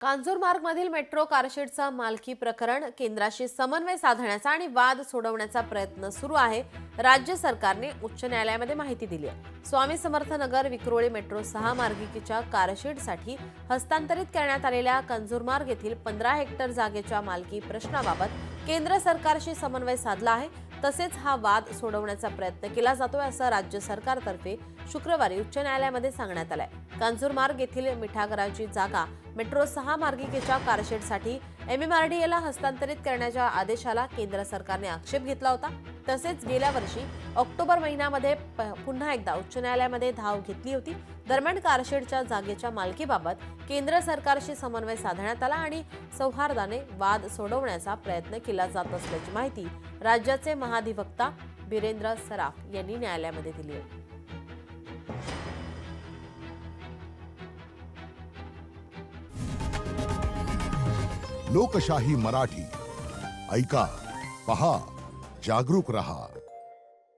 कांजूरमार्गमधील metro कारशेडचा मालकी प्रकरण केंद्राशी समन्वय साधण्याचा आणि वाद सोडवण्याचा प्रयत्न सुरू आहे. राज्य सरकारने उच्च न्यायालयामध्ये माहिती दिली आहे. स्वामी समर्थ नगर विक्रोळी मेट्रो 6 मार्गिकेच्या कारशेडसाठी हस्तांतरित करण्यात आलेल्या कांजूरमार्ग येथील 15 हेक्टर जागेच्या मालकी प्रश्नाबाबत केंद्र सरकारशी समन्वय साधला आहे. तसेच हा वाद सोडवण्याचा प्रयत्न केला जातोय असं राज्य सरकारतर्फे शुक्रवारी उच्च न्यायालयामध्ये सांगण्यात आलंय. कांजूरमार्ग येथील मिठागराची जागा मेट्रो 6 मार्गिकेच्या कारशेडसाठी MMRDAला हस्तांतरित करण्याच्या आदेशाला केंद्र सरकारने आक्षेप घेतला होता. तसेच गेल्या वर्षी ऑक्टोबर महिन्यामध्ये पुन्हा एकदा उच्च न्यायालयामध्ये धाव घेतली होती. दरम्यान कारशेडच्या जागेच्या मालकीबाबत केंद्र सरकारशी समन्वय साधण्यात आला आणि सौहार्दाने वाद सोडवण्याचा प्रयत्न केला जात असल्याची माहिती राज्याचे महाधिवक्ता बिरेंद्र सराफ यांनी न्यायालयामध्ये दिली आहे. लोकशाही मराठी ऐका, पहा, जागरूक रहा.